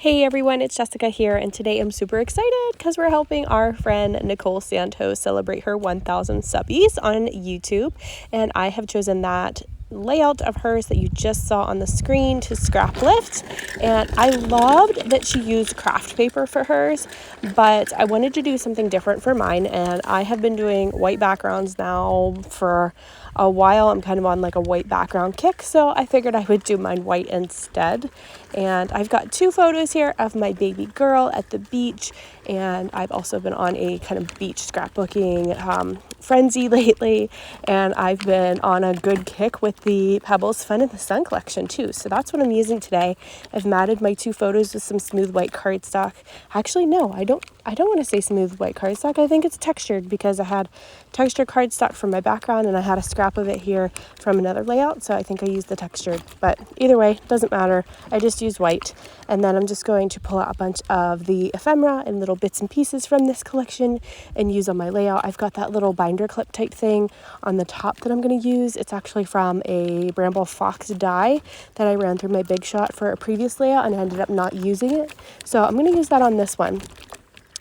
Hey everyone, it's Jessica here, and today I'm super excited because we're helping our friend Nicole Santos celebrate her 1,000 subbies on YouTube, and I have chosen that layout of hers that you just saw on the screen to Scraplift, and I loved that she used craft paper for hers, but I wanted to do something different for mine, and I have been doing white backgrounds now for a while. I'm kind of on like a white background kick, so I figured I would do mine white instead. And I've got two photos here of my baby girl at the beach, and I've also been on a kind of beach scrapbooking frenzy lately, and I've been on a good kick with the Pebbles Fun in the Sun collection too, so that's what I'm using today. I've matted my two photos with some smooth white cardstock. Actually, no, I don't want to say smooth white cardstock. I think it's textured because I had textured cardstock from my background and I had a scrap of it here from another layout, so I think I used the textured, but either way, doesn't matter. I just used white, and then I'm just going to pull out a bunch of the ephemera and little bits and pieces from this collection and use on my layout. I've got that little binder clip type thing on the top that I'm going to use. It's actually from a Bramble Fox die that I ran through my Big Shot for a previous layout and I ended up not using it, so I'm going to use that on this one.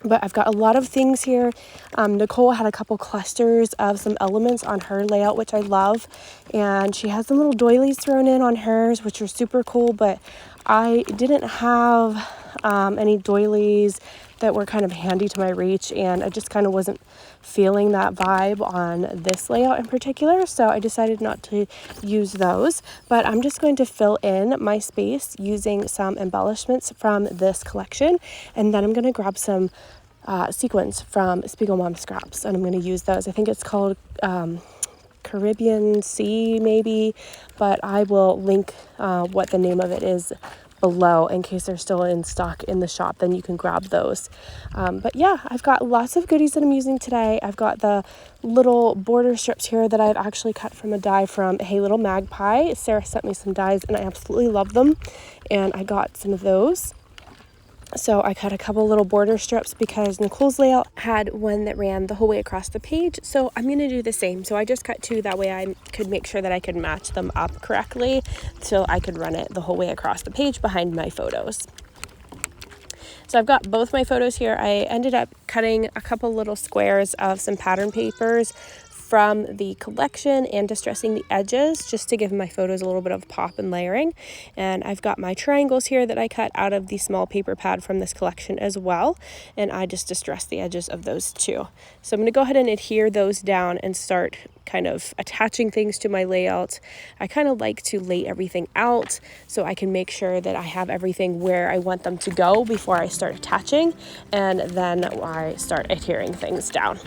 But I've got a lot of things here. Nicole had a couple clusters of some elements on her layout, which I love. And she has some little doilies thrown in on hers, which are super cool. But I didn't have any doilies that were kind of handy to my reach. And I just kind of wasn't feeling that vibe on this layout in particular. So I decided not to use those. But I'm just going to fill in my space using some embellishments from this collection. And then I'm going to grab some sequins from Spiegel Mom Scraps, and I'm going to use those. I think it's called Caribbean Sea maybe, but I will link what the name of it is below in case they're still in stock in the shop. Then you can grab those. But yeah, I've got lots of goodies that I'm using today. I've got the little border strips here that I've actually cut from a die from Hey Little Magpie. Sarah sent me some dies and I absolutely love them, and I got some of those. So I cut a couple little border strips because Nicole's layout had one that ran the whole way across the page. So I'm going to do the same. So I just cut two. That way I could make sure that I could match them up correctly so I could run it the whole way across the page behind my photos. So I've got both my photos here. I ended up cutting a couple little squares of some pattern papers from the collection and distressing the edges just to give my photos a little bit of pop and layering. And I've got my triangles here that I cut out of the small paper pad from this collection as well, and I just distressed the edges of those too. So I'm going to go ahead and adhere those down and start kind of attaching things to my layout. I kind of like to lay everything out so I can make sure that I have everything where I want them to go before I start attaching, and then I start adhering things down.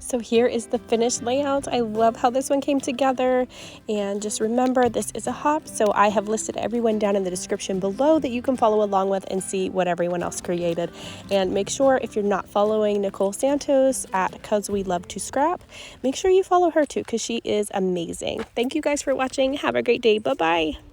So here is the finished layout. I love how this one came together, and just remember this is a hop, so I have listed everyone down in the description below that you can follow along with and see what everyone else created. And make sure if you're not following Nicole Santos at Cause We Love to Scrap, make sure you follow her too because she is amazing. Thank you guys for watching. Have a great day. Bye-bye.